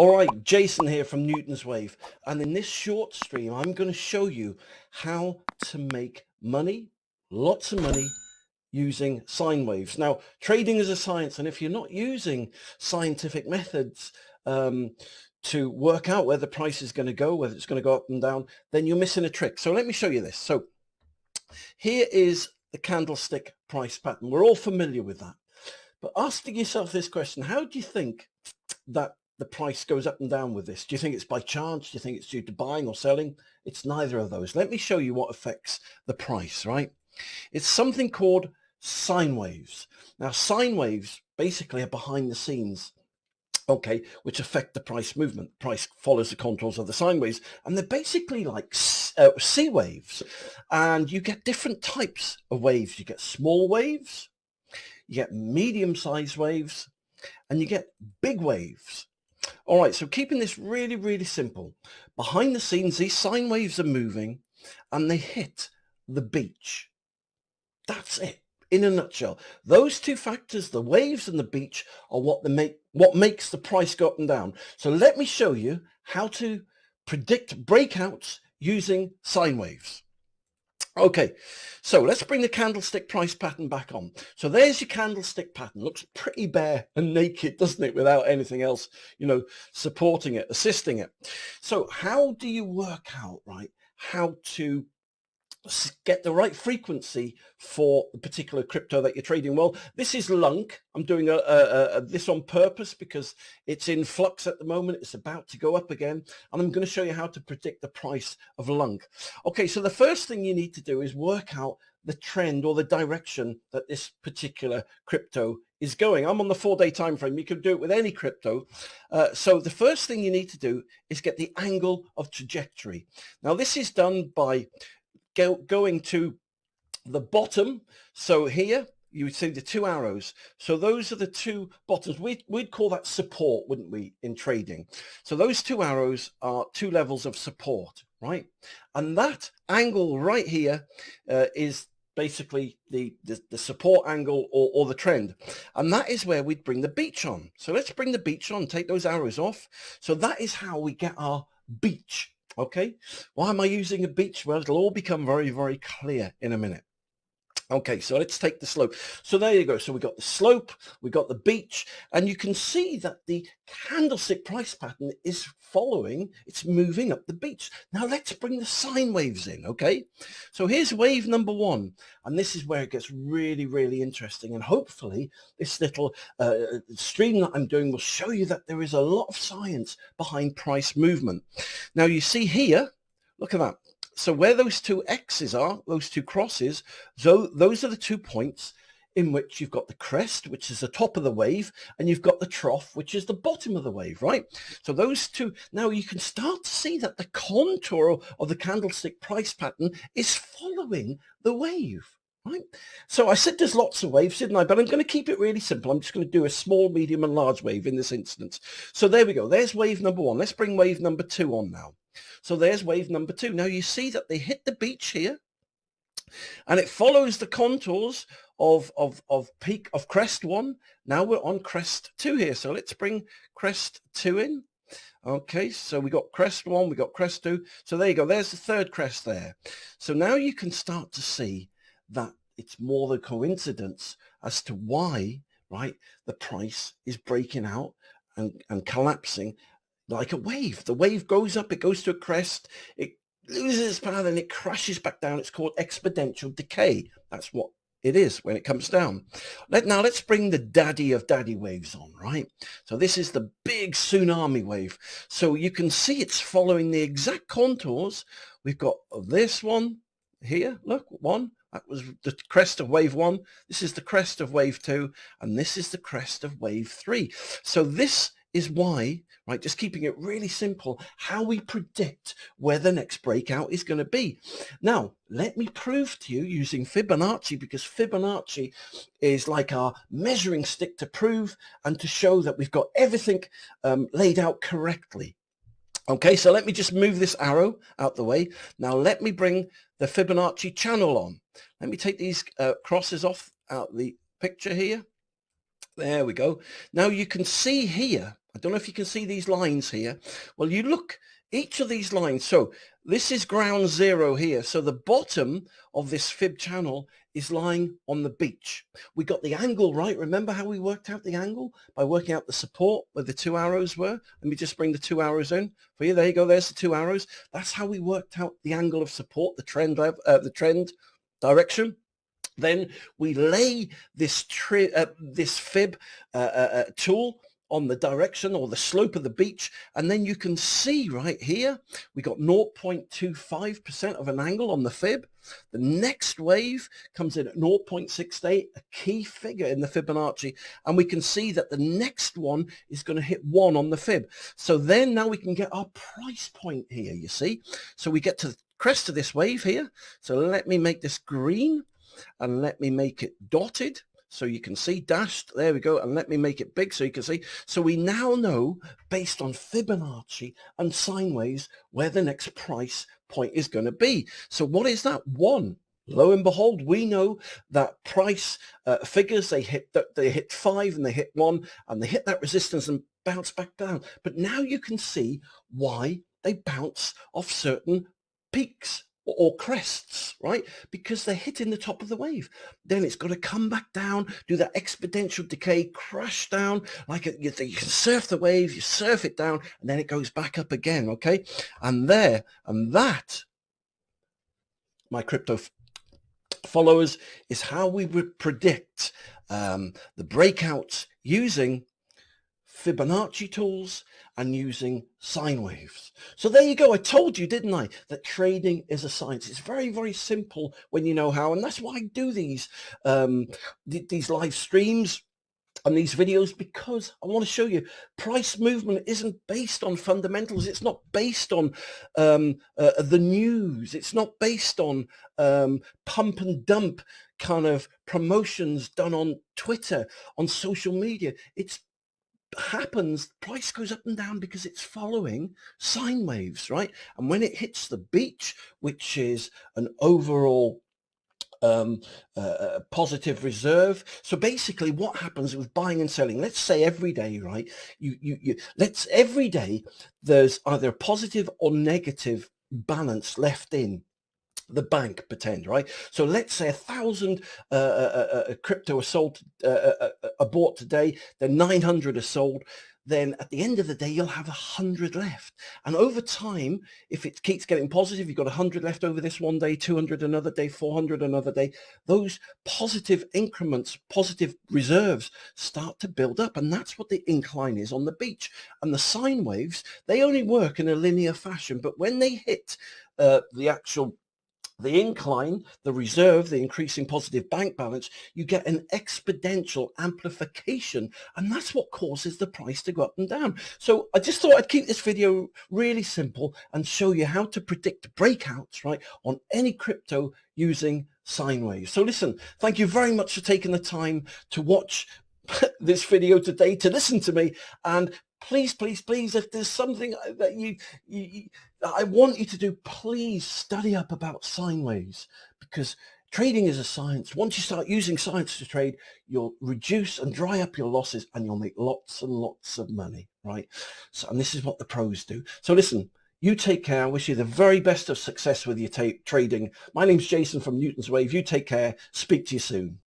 All right, Jason here from newtonswave, and in this short stream I'm going to show you how to make money, lots of money, using sine waves. Now, trading is a science, and if you're not using scientific methods to work out where the price is going to go, whether it's going to go up and down, then you're missing a trick. So let me show you this. So here is the candlestick price pattern. We're all familiar with that, but asking yourself this question: how do you think that the price goes up and down with this? Do you think it's by chance? Do you think it's due to buying or selling? It's neither of those. Let me show you what affects the price, right? It's something called sine waves. Now, sine waves basically are behind the scenes, okay, which affect the price movement. Price follows the contours of the sine waves, and they're basically like sea waves. And you get different types of waves. You get small waves, you get medium-sized waves, and you get big waves. All right, so keeping this really, really simple. Behind the scenes, these sine waves are moving and they hit the beach. That's it, in a nutshell. Those two factors, the waves and the beach, are what makes the price go up and down. So let me show you how to predict breakouts using sine waves. Okay, so let's bring the candlestick price pattern back on. So there's your candlestick pattern. Looks pretty bare and naked, doesn't it, without anything else, supporting it, assisting it. So how do you work out, right, how to get the right frequency for the particular crypto that you're trading? Well, this is Lunk. I'm doing this on purpose because it's in flux at the moment. It's about to go up again, and I'm going to show you how to predict the price of Lunk. Okay, so the first thing you need to do is work out the trend or the direction that this particular crypto is going. I'm on the 4-day time frame. You can do it with any crypto. So the first thing you need to do is get the angle of trajectory. Now, this is done by going to the bottom. So here you would see the two arrows. So those are the two bottoms. We'd call that support, wouldn't we, in trading? So those two arrows are two levels of support, right? And that angle right here is basically the support angle or the trend. And that is where we'd bring the beach on. So let's bring the beach on, take those arrows off. So that is how we get our beach. Okay, why am I using a beach? Well, it'll all become very, very clear in a minute. Okay, so let's take the slope. So there you go. So we got the slope, we got the beach, and you can see that the candlestick price pattern is following, it's moving up the beach. Now let's bring the sine waves in, okay? So here's wave number one, and this is where it gets really, really interesting. And hopefully this little stream that I'm doing will show you that there is a lot of science behind price movement. Now you see here, look at that. So where those two X's are, those two crosses, so those are the 2 points in which you've got the crest, which is the top of the wave, and you've got the trough, which is the bottom of the wave, right? So those two, now you can start to see that the contour of the candlestick price pattern is following the wave, right? So I said there's lots of waves, didn't I? But I'm going to keep it really simple. I'm just going to do a small, medium, and large wave in this instance. So there we go. There's wave number one. Let's bring wave number two on now. So there's wave number two. Now you see that they hit the beach here, and it follows the contours of crest one. Now we're on crest two here. So let's bring crest two in. Okay, so we got crest one, we got crest two. So there you go. There's the third crest there. So now you can start to see that it's more than coincidence as to why, right, the price is breaking out and collapsing like a wave. The wave goes up, it goes to a crest, it loses its path and it crashes back down. It's called exponential decay. That's what it is when it comes down. Now let's bring the daddy of daddy waves on, right? So this is the big tsunami wave. So you can see it's following the exact contours. We've got this one here, look, one. That was the crest of wave one. This is the crest of wave two, and this is the crest of wave three. So this is why, right, just keeping it really simple, how we predict where the next breakout is going to be. Now, let me prove to you using Fibonacci, because Fibonacci is like our measuring stick to prove and to show that we've got everything laid out correctly. Okay, so let me just move this arrow out the way. Now let me bring the Fibonacci channel on. Let me take these crosses off out the picture here. There we go. Now you can see here, I don't know if you can see these lines here. Well, you look, each of these lines. So this is ground zero here. So the bottom of this fib channel is lying on the beach. We got the angle right. Remember how we worked out the angle? By working out the support where the 2 arrows were. Let me just bring the 2 arrows in for you. There you go. There's the 2 arrows. That's how we worked out the angle of support, the trend direction. Then we lay this fib tool on the direction or the slope of the beach, and then you can see right here we got 0.25% of an angle on the fib. The next wave comes in at 0.68, a key figure in the Fibonacci, and we can see that the next one is going to hit 1 on the fib. So then now we can get our price point here, you see. So we get to the crest of this wave here. So let me make this green. And let me make it dotted so you can see, dashed, there we go, and let me make it big so you can see. So we now know, based on Fibonacci and sine waves, where the next price point is going to be. So what is that? 1. Lo and behold, we know that price figures, they hit 5 and they hit 1 and they hit that resistance and bounce back down. But now you can see why they bounce off certain peaks or crests, right? Because they're hitting the top of the wave. Then it's got to come back down, do that exponential decay, crash down, like you can surf the wave, you surf it down, and then it goes back up again, okay? And that, my crypto followers, is how we would predict the breakouts using Fibonacci tools and using sine waves. So there you go. I told you, didn't I, that trading is a science. It's very, very simple when you know how, and that's why I do these live streams and these videos, because I want to show you price movement isn't based on fundamentals. It's not based on the news. It's not based on pump and dump kind of promotions done on Twitter, on social media. It's happens, price goes up and down because it's following sine waves, right? And when it hits the beach, which is an overall positive reserve. So basically what happens with buying and selling, let's say every day, right? Every day there's either a positive or negative balance left in the bank, pretend, right? So let's say 1,000 crypto are sold, are bought today, then 900 are sold. Then at the end of the day, you'll have 100 left. And over time, if it keeps getting positive, you've got 100 left over this one day, 200 another day, 400 another day. Those positive increments, positive reserves start to build up. And that's what the incline is on the beach. And the sine waves, they only work in a linear fashion. But when they hit the incline, the reserve, the increasing positive bank balance, you get an exponential amplification, and that's what causes the price to go up and down. So I just thought I'd keep this video really simple and show you how to predict breakouts, right, on any crypto using sine waves. So listen, thank you very much for taking the time to watch this video today, to listen to me, and please, if there's something that I want you to do, please study up about sine waves, because trading is a science. Once you start using science to trade, you'll reduce and dry up your losses and you'll make lots and lots of money, right? So, and this is what the pros do. So listen, you take care. I wish you the very best of success with your trading. My name's Jason from newtonswave. You take care. Speak to you soon.